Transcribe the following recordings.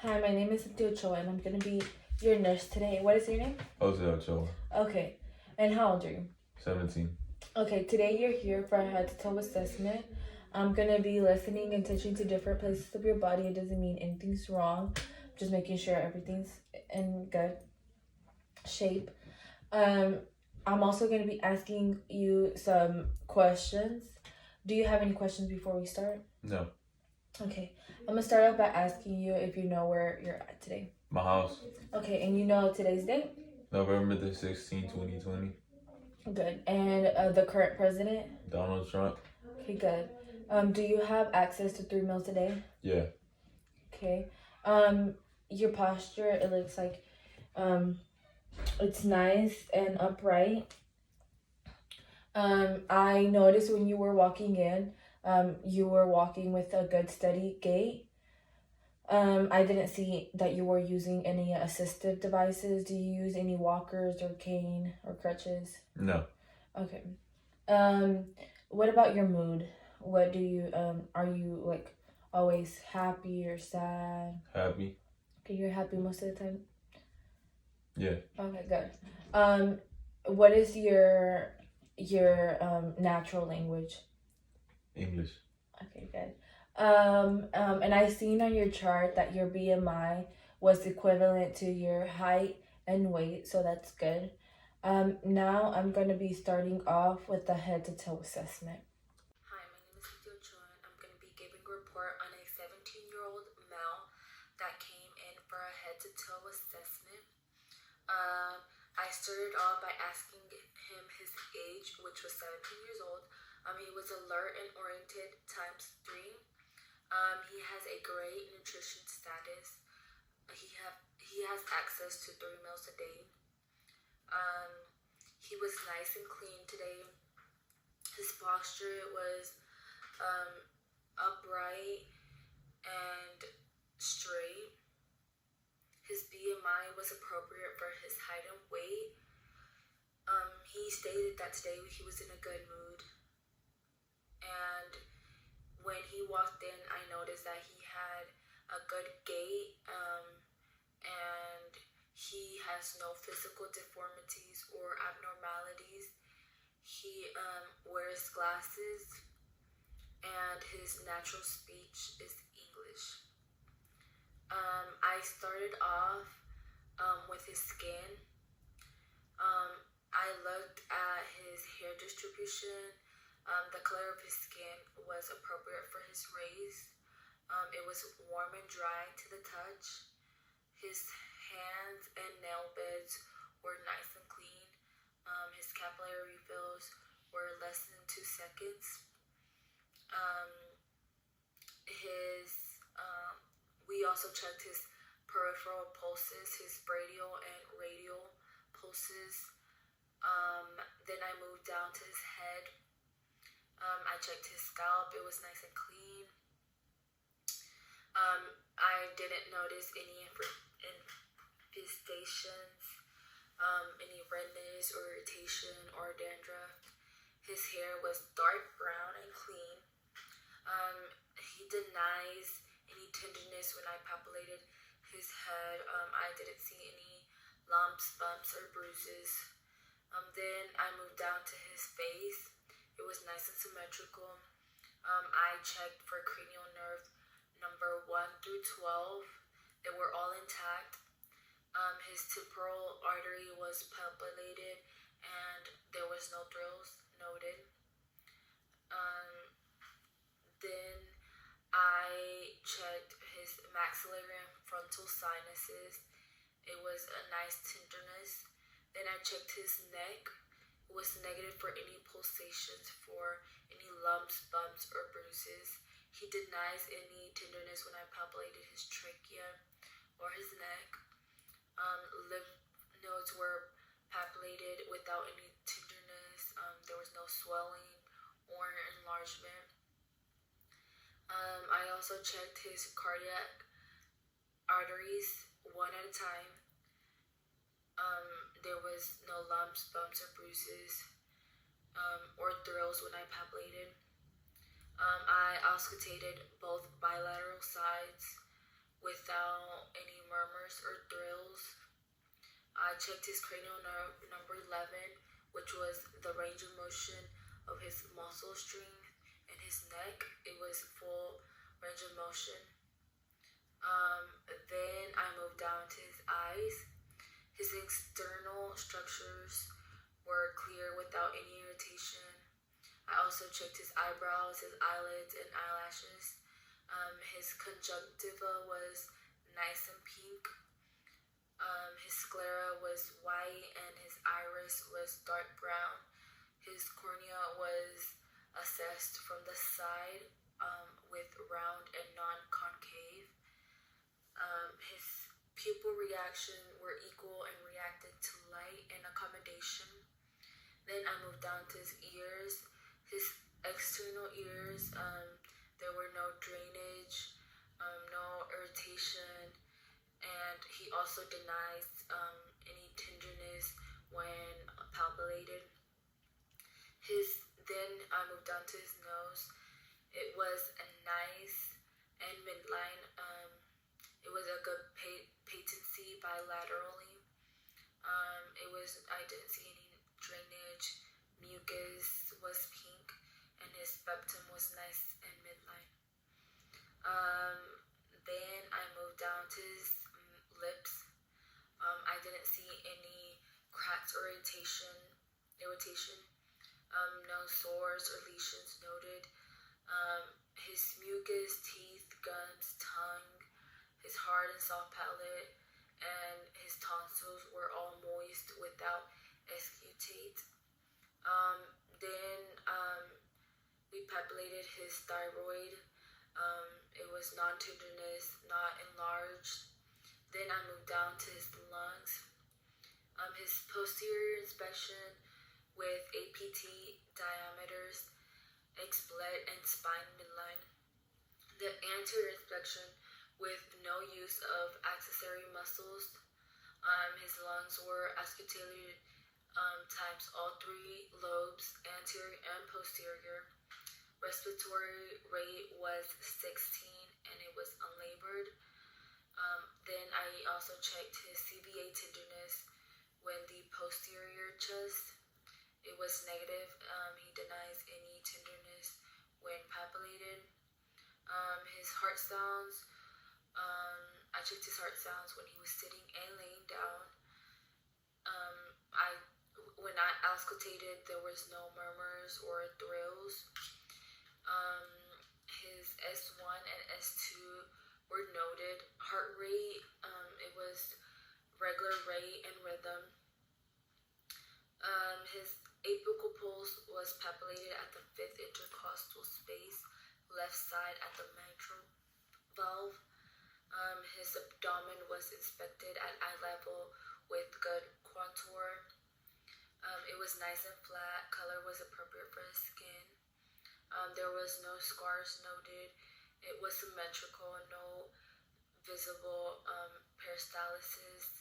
Hi, my name is Cynthia Ochoa, and I'm going to be your nurse today. What is your name? Jose Ochoa. Okay. And how old are you? 17. Okay, today you're here for a head to toe assessment. I'm going to be listening and touching to different places of your body. It doesn't mean anything's wrong. Just making sure everything's in good shape. I'm also going to be asking you some questions. Do you have any questions before we start? No. Okay. I'm going to start off by asking you if you know where you're at today. My house. Okay, and you know today's date? November the 16th, 2020. Good. And the current president? Donald Trump. Okay, good. Do you have access to 3 meals a day? Yeah. Okay. Your posture, it looks like it's nice and upright. I noticed when you were walking in, you were walking with a good steady gait. I didn't see that you were using any assistive devices. Do you use any walkers or cane or crutches? No. Okay. What about your mood? What do you are you like always happy or sad? Happy. Okay, you're happy most of the time? Yeah. Okay, good. What is your natural language? English. Okay, good. And I seen on your chart that your BMI was equivalent to your height and weight, so that's good. Now I'm gonna be starting off with the head to toe assessment. Hi, my name is Cynthia Ochoa, and I'm gonna be giving a report on a 17-year-old male that came in for a head to toe assessment. I started off by asking him his age, which was 17 years old. He was alert and oriented times 3. He has a great nutrition status. He has access to 3 meals a day. He was nice and clean today. His posture was upright and straight. His BMI was appropriate for his height and weight. He stated that today he was in a good mood. And when he walked in, I noticed that he had a good gait, and he has no physical deformities or abnormalities. He wears glasses, and his natural speech is English. I started off with his skin. I looked at his hair distribution. The color of his skin was appropriate for his race. It was warm and dry to the touch. His hands and nail beds were nice and clean. His capillary refills were less than 2 seconds. We also checked his peripheral pulses, his brachial and radial pulses. Then I moved down to his head. I checked his scalp. It was nice and clean. I didn't notice any infestations, any redness or irritation or dandruff. His hair was dark brown and clean. He denies any tenderness when I palpated his head. I didn't see any lumps, bumps, or bruises. Then I moved down to his face. It was nice and symmetrical. I checked for cranial nerve number 1 through 12. They were all intact. His temporal artery was palpated, and there was no thrills noted. Then I checked his maxillary and frontal sinuses. It was a nice tenderness. Then I checked his neck. It was negative for any pulsations, for any lumps, bumps, or bruises. He denies any tenderness when I palpated his trachea or his neck. Lymph nodes were palpated without any tenderness. There was no swelling or enlargement. I also checked his cardiac arteries one at a time. There was no lumps, bumps, or bruises, or thrills when I palpated. I auscultated both bilateral sides without scars or thrills. I checked his cranial nerve number 11, which was the range of motion of his muscle strength, and his neck, it was full range of motion. Then I moved down to his eyes. His external structures were clear without any irritation. I also checked his eyebrows, his eyelids, and eyelashes. His conjunctiva was nice and pink. His sclera was white and his iris was dark brown. His cornea was assessed from the side with round and non-concave. His pupil reaction were equal and reacted to light and accommodation. Then I moved down to his ears. His external ears, there were no drainage, no irritation, and he also denies any tenderness when palpated. Then I moved down to his nose. It was a nice and midline. It was a good patency bilaterally. I didn't see any drainage. Mucus was pink, and his septum was nice and midline. Then I moved down to his lips. I didn't see any cracks or irritation. No sores or lesions noted. His mucus, teeth, gums, tongue, his hard and soft palate, and his tonsils were all moist without escutate. Then we palpated his thyroid. It was non-tenderness, not enlarged. Then I moved down to his lungs. His posterior inspection with APT diameters, explet, and spine midline. The anterior inspection with no use of accessory muscles. His lungs were auscultated times all three lobes, anterior and posterior. Respiratory rate was 16 and it was unlabored. Then I also checked his CVA tenderness when the posterior chest. It was negative. He denies any tenderness when palpated. His heart sounds. I checked his heart sounds when he was sitting and laying down. When I auscultated, there was no murmurs or thrills. His S1 and S2 were noted. Heart rate, it was regular rate and rhythm. His apical pulse was palpated at the 5th intercostal space, left side at the mitral valve. His abdomen was inspected at eye level with good contour. It was nice and flat. Color was appropriate for his skin. There was no scars noted. It was symmetrical, no visible peristalsis.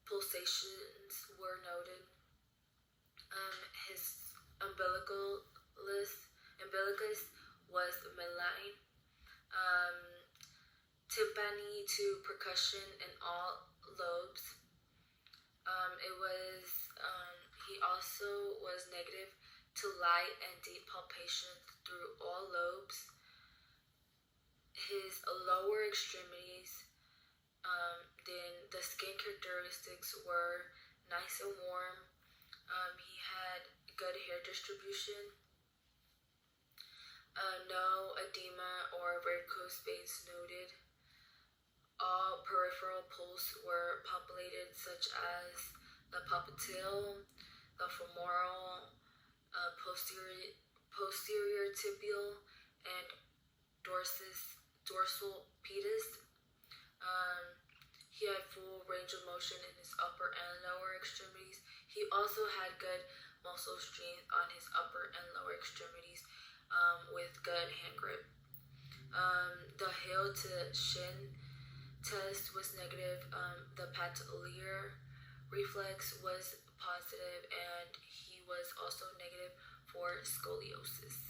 Pulsations were noted. His umbilicus was midline. Tympani to percussion in all lobes. He also was negative to light and deep palpation through all lobes. His lower extremities, then the skin characteristics were nice and warm. He had good hair distribution. No edema or varicose veins noted. All peripheral pulse were palpated, such as the popliteal, the femoral, posterior tibial, and dorsal pedis. He had full range of motion in his upper and lower extremities. He also had good muscle strength on his upper and lower extremities with good hand grip. The heel to shin test was negative. The patellar reflex was positive, and he was also negative for scoliosis.